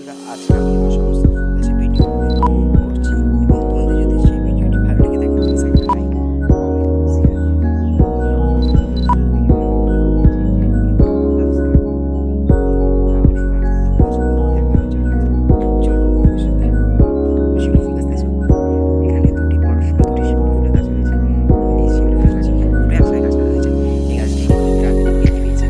বন্ধুরা, আজকে আমি আমার সমস্ত ফুল গাছের ভিডিও করছি এবং তোমাদের যদি সেই ভিডিওটি ভালো লেগে থাকে প্লিজ একটা লাইক, কমেন্ট, শেয়ার এখানে দুটি পরস্পর দুটি শিমুল ফুলের গাছ রয়েছে। এই শিমুল ফুলের গাছে দুটো একসাথে গাছ রয়েছে। এই গাছটি রাতে বৃদ্ধি পেয়েছে।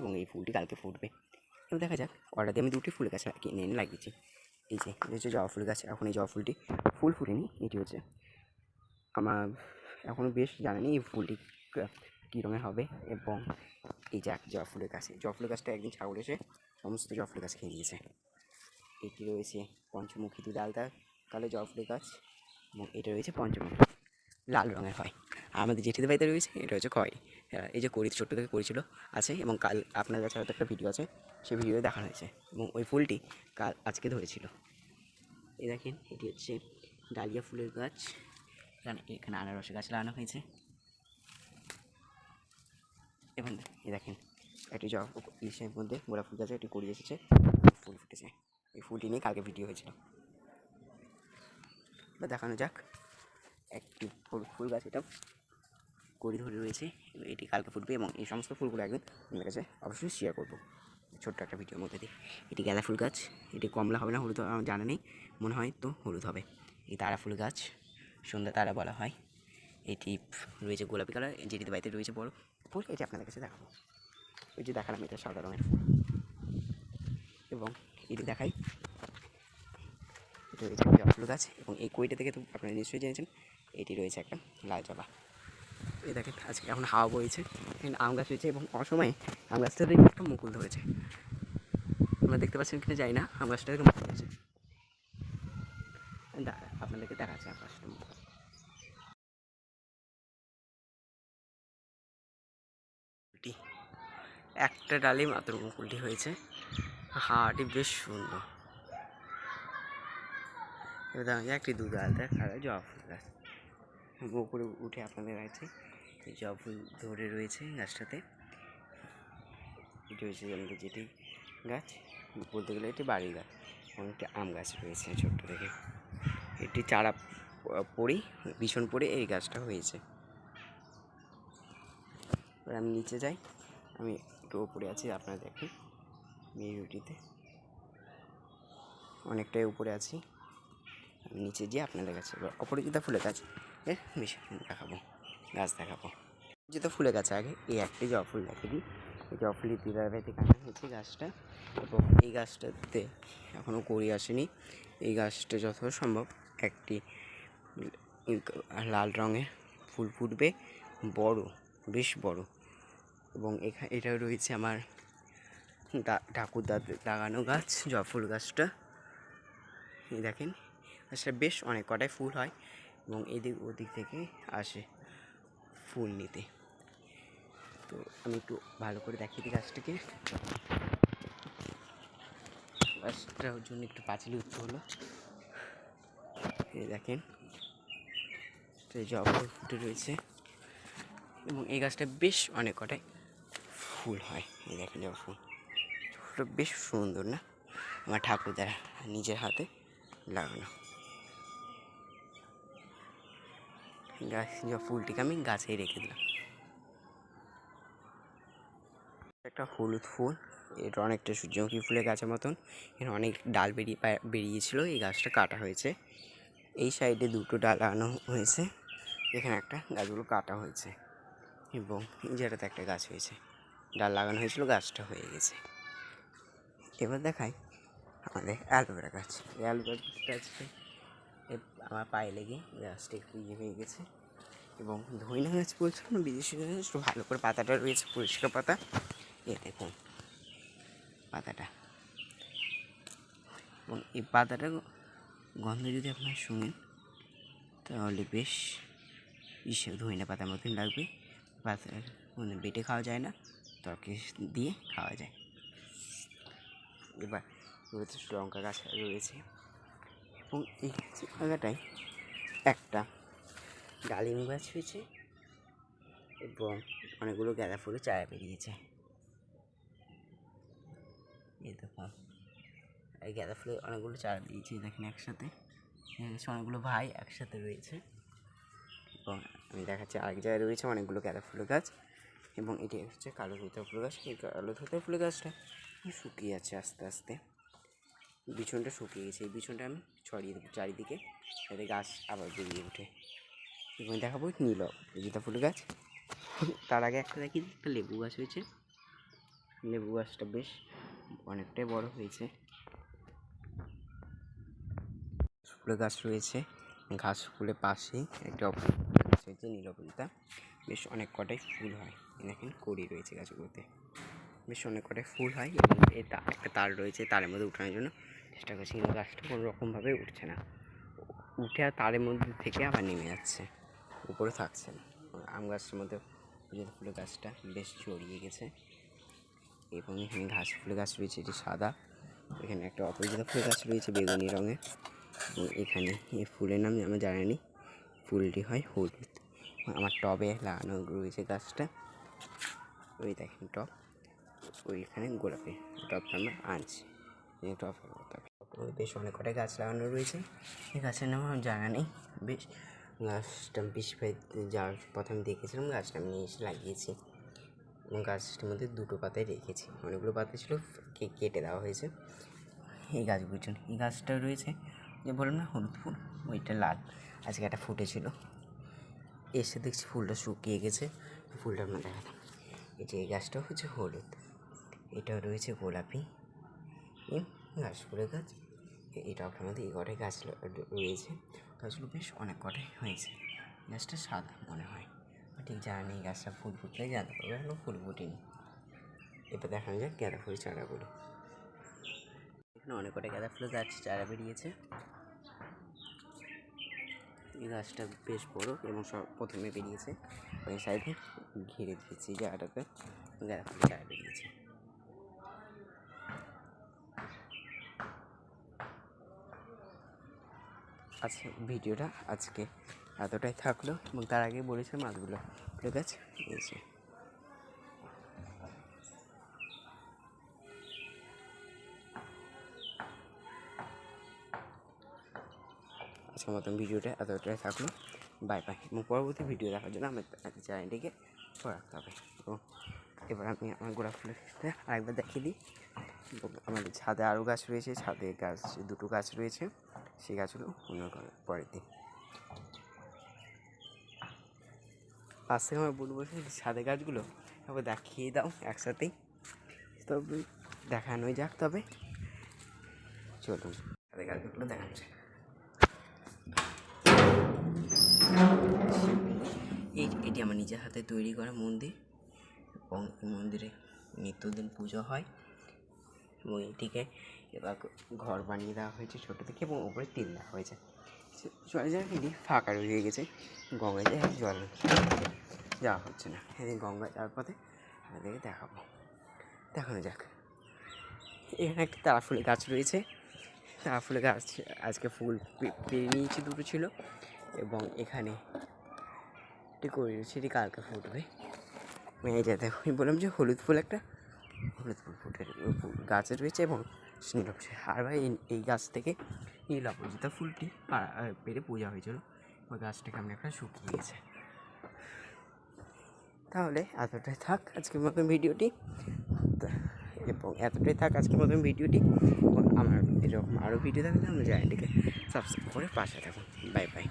এবং এই ফুলটি কালকে ফুটবে। এবার দেখা যাক। অর্ডার দিয়ে আমি দুটি ফুল গাছ কিনে এনে লাগিয়েছি। এই যে এটা হচ্ছে জবা ফুল গাছ। এখন এই জবা ফুলটি ফুল ফুটেনি, এটি হচ্ছে আমার এখনও বেশ জানা নেই এই ফুলটি কী রঙের হবে। এবং এই যে জবা ফুলের গাছে, জবা ফুলের গাছটা একদিন ছাগল এসে সমস্ত জবা ফুলের গাছ খেয়ে দিয়েছে। এটি রয়েছে পঞ্চমুখী দুলালদা কালো জবা ফুলের গাছ এবং এটা রয়েছে পঞ্চমুখী, লাল রঙের হয়। আমাদের জেঠিদের বাড়িতে রয়েছে এটা হচ্ছে খয়। এই যে করি ছোট্ট থেকে করেছিল আছে এবং কাল আপনার কাছে হয়তো একটা ভিডিও আছে, সেই ভিডিওতে দেখানো হয়েছে এবং ওই ফুলটি কাল আজকে ধরেছিল। এই দেখেন এটি হচ্ছে ডালিয়া ফুলের গাছ। এখানে আনারসের গাছ লাগানো হয়েছে এবং এই দেখেন একটি ইসের মধ্যে গোলাপ ফুল গাছে একটি করি এসেছে, ফুল ফুটেছে। এই ফুলটি নিয়ে কালকে ভিডিও হয়েছিল। এবার দেখানো যাক। একটি ফুল গাছ এটা কড়ি ধরে রয়েছে, এটি কালকে ফুটবে এবং এই সমস্ত ফুলগুলো একদিন আপনার কাছে অবশ্যই শেয়ার করবো ছোট্ট একটা ভিডিওর মধ্যে দিয়ে। এটি গাঁদা ফুল গাছ, এটি কমলা হবে না হলুদ আমার জানা নেই, মনে হয় তো হলুদ হবে। এই তারা ফুল গাছ, সন্ধ্যা তারা বলা হয়। এটি রয়েছে গোলাপি কালার, যেটিতে বাড়িতে রয়েছে বড় ফুল, এটি আপনাদের কাছে দেখাবো। ওই যে দেখালাম এটা সাদা রঙের ফুল। এবং এটি দেখাই, এটা রয়েছে জবা ফুল গাছ এবং এই কইটা থেকে তো আপনারা নিশ্চয়ই জেনেছেন এটি রয়েছে একটা লাল জবা। এই দেখেন আজকে এখন হাওয়া বইছে, এখানে আম গাছ রয়েছে এবং অসময়ে আম গাছটা থেকে একটা মুকুল ধরেছে। আপনারা দেখতে পাচ্ছেন কিনা যাই না, আম গাছটা থেকে মুকুল ধরেছে। আপনাদেরকে দেখাচ্ছে আম গাছটা মুকুল। একটা ডালে মাত্র মুকুলটি হয়েছে, হাওয়াটি বেশ সুন্দর। এবার দেখা যায় একটি দুধ আলতা খাড়া জবা ফুল গাছ উপরে উঠে আপনাদের আছে। এই জবা ফুল ধরে রয়েছে গাছটাতে। এটি হচ্ছে আমাদের যেটি গাছ বলতে গেলে এটি বাড়ির গাছ, অনেকটি আম গাছ রয়েছে ছোট্ট থেকে। এটি চারা পড়েই ভীষণ পড়ে এই গাছটা হয়েছে। এবার আমি নিচে যাই, আমি একটু উপরে আছি, আপনারা দেখেন ভিডিওটিতে অনেকটাই উপরে আছি। আমি নিচে গিয়ে আপনাদের কাছে এবার অপরাজিতা ফুলের গাছ বেশি দেখাবো, গাছ দেখাবো। যেটা ফুলের গাছ আগে এই একটি জবা ফুল দেখে দিই। এই জবা ফুলের দিদার বাড়ি থেকে আনা হয়েছে গাছটা এবং এই গাছটাতে এখনও কড়ি আসেনি। এই গাছটা যত সম্ভব একটি লাল রঙের ফুল ফুটবে, বড়, বেশ বড়। এবং এটা রয়েছে আমার ঠাকুরদার লাগানো গাছ জবা ফুল গাছটা। এই দেখেন গাছটা বেশ অনেক কটায় ফুল হয় এবং এদিক ওদিক থেকে আসে ফুল নিতে। তো আমি একটু ভালো করে দেখিয়ে দিই গাছটাকে। গাছটার জন্য একটু পাঁচিল উঁচু হলো, এই দেখেন তো জবা ফুল ফুটে রয়েছে এবং এই গাছটা বেশ অনেক কটাই ফুল হয়। এই দেখেন জবা ফুল, ফুলটা বেশ সুন্দর না? আমার ঠাকুর দ্বারা নিজের হাতে লাগানো গাছ। জবা ফুলটিকে আমি গাছেই রেখে দিলাম। একটা হলুদ ফুল, এটা অনেকটা সূর্যমুখী ফুলের গাছের মতন। এখানে অনেক ডাল বেরিয়েছিল, এই গাছটা কাটা হয়েছে। এই সাইডে দুটো ডাল লাগানো হয়েছে, এখানে একটা গাছগুলো কাটা হয়েছে এবং এই জায়গাতে একটা গাছ হয়েছে, ডাল লাগানো হয়েছিল, গাছটা হয়ে গেছে। এবার দেখাই আমাদের অ্যালোভেরা গাছ। এই অ্যালোভেরা গাছটা আমার পায়ে লেগে গাছটা একটু ইয়ে হয়ে গেছে। এবং ধইনা গাছ বলছে না, বিদেশি গাছ, একটু ভালো করে পাতাটা রয়েছে, পরিষ্কার পাতা। এ দেখুন পাতাটা, এবং এই পাতাটা গন্ধ যদি আপনারা শুনেন তাহলে বেশ ধইনা পাতার মতন লাগবে। পাতার বেটে খাওয়া যায় না, তরকারি দিয়ে খাওয়া যায়। এবার রয়েছে লঙ্কা গাছ রয়েছে এবং এই জায়গাটায় একটা ডালিম গাছ হয়েছে এবং অনেকগুলো গাঁদা ফুলের চারা বেরিয়েছে। এই দেখুন এই গাঁদা ফুলের অনেকগুলো চারা বেরিয়েছে, দেখেন একসাথে অনেকগুলো ভাই একসাথে রয়েছে। এবং আমি দেখাচ্ছি আরেক জায়গায় রয়েছে অনেকগুলো গাঁদা ফুলের গাছ এবং এটি হচ্ছে কালো ধুতরা ফুলের গাছ। এই কালো ধুতরা ফুলের গাছটা শুকিয়ে যাচ্ছে আস্তে আস্তে, বিছনটা শুকিয়ে গেছে। এই বিছনটা আমি ছড়িয়ে দেবো চারিদিকে, যাতে গাছ আবার বেরিয়ে ওঠে। এবং দেখাবো নীল অপরাজিতা ফুলের গাছ। তার আগে একটা দেখি, একটা লেবু গাছ হয়েছে। লেবু গাছটা বেশ অনেকটাই বড় হয়েছে। ফুলের গাছ রয়েছে, ঘাস ফুলের পাশেই একটা গাছ হয়েছে নীল অপরাজিতা, বেশ অনেক কটাই ফুল হয়। দেখেন কড়ি রয়েছে গাছগুলোতে, বেশ অনেক কটাই ফুল হয়। এবং এটা একটা তার রয়েছে, তারের মধ্যে উঠানোর জন্য চেষ্টা করছি, কিন্তু গাছটা কোনো রকমভাবে উঠছে না, উঠে আর তারের মধ্যে থেকে আবার নেমে যাচ্ছে, উপরে থাকছে না। আম গাছের মধ্যে অপরাজিতা ফুলের গাছটা বেশ জড়িয়ে গেছে। এবং এখানে ঘাস ফুলের গাছ রয়েছে, এটি সাদা। এখানে একটা অপরাজিতা ফুলের গাছ রয়েছে বেগুনি রঙের। এবং এখানে এই ফুলের নাম আমি জানি না, ফুলটি হয় হলুদ। আমার টবে লাগানো রয়েছে গাছটা, ওই দেখেন টব, ওইখানে গোলাপি টবটা আমরা আনছি। এই টব বেশ অনেক কটাই গাছ লাগানো রয়েছে, এই গাছের নাম আমার জানা নেই। বেশ গাছটা বেশ যা প্রথম দেখেছিলাম গাছটা আমি নিয়ে এসে লাগিয়েছি এবং গাছটার মধ্যে দুটো পাতায় রেখেছি, অনেকগুলো পাতা ছিল কেটে দেওয়া হয়েছে। এই গাছ বুঝছেন, এই গাছটা রয়েছে যে বললাম না হলুদ ফুল, ওইটা লাল, আজকে একটা ফুটেছিল, এসে দেখছি ফুলটা শুকিয়ে গেছে। ফুলটা আমরা দেখাতাম, এই যে এই গাছটা হচ্ছে হলুদ, এটা রয়েছে গোলাপি ঘাস ফুলের গাছ। এটা আপনার মধ্যে এই কটাই গাছ রয়েছে, গাছগুলো বেশ অনেক কটাই হয়েছে। গাছটা সাদা মনে হয়, ঠিক জানা নেই, গাছটা ফুল ফুটলে জানতে পারবে, এখনো ফুল ফুটেনি। এবার দেখানো যাক গাঁদা ফুলের চারাগুলো। এখানে অনেক কটা গাঁদা ফুলের গাছ চারা বেরিয়েছে। এই গাছটা বেশ বড় এবং সব প্রথমে বেরিয়েছে, ওই সাইডে ঘিরে দিয়েছি জায়গাটাতে গাঁদা ফুলের চারা বেরিয়েছে। আচ্ছা, ভিডিওটা আজকে এতটাই থাকলো, এবং তার আগে বলেছিলাম মাছগুলো ফুলের গাছ রয়েছে। আজকের মতন ভিডিওটা এতটাই থাকলো, বাই বাই। এবং পরবর্তী ভিডিও দেখার জন্য আমার চ্যানেলটিকে ফলো রাখতে হবে। এবং এবার আমি আমার গোলাপ ফুলের আরেকবার দেখিয়ে দিই। আমাদের ছাদে আরও গাছ রয়েছে, ছাদে গাছ দুটো গাছ রয়েছে, সেই গাছগুলো অন্য পরের দিন। পাশ থেকে আমার বলবো ছাদে গাছগুলো তবে দেখিয়ে দাও একসাথেই, তবে দেখানোই যাক। তবে চলুন ছাদে গাছগুলো দেখাচ্ছে। এটি আমার নিজের হাতে তৈরি করা মন্দির, এবং এই মন্দিরে নিত্যদিন পুজো হয়। এবং এটিকে এবার ঘর বানিয়ে দেওয়া হয়েছে ছোটো থেকে, এবং ওপরে তিল দেওয়া হয়েছে। জল জায়গাটি ফাঁকা রয়ে গেছে, গঙ্গায় যায় জল যাওয়া হচ্ছে না। এদিন গঙ্গা যাওয়ার পথে আমাদেরকে দেখানো যাক। এখানে একটা তারা ফুলের গাছ রয়েছে, তারা ফুলের গাছ আজকে ফুল পেরে নিয়েছে, দুটো ছিল। এবং এখানে ঠিক করি সেটি কালকে ফুটবে। এই যে দেখো আমি বললাম যে হলুদ ফুল ফুটে গাছে রয়েছে এবং নীল হচ্ছে। আর ভাই এই গাছ থেকে নীল অপরাজিতা ফুলটি পেরে পূজা হয়েছিল, ওই গাছটাকে আমি একটা শুকিয়ে গেছে। তাহলে এতটাই থাক আজকের মতন ভিডিওটি, এবং এবং আমার এরকম আরও ভিডিও থাকলে আমার চ্যানেলটিকে সাবস্ক্রাইব করে পাশে থাকুন। Bye bye.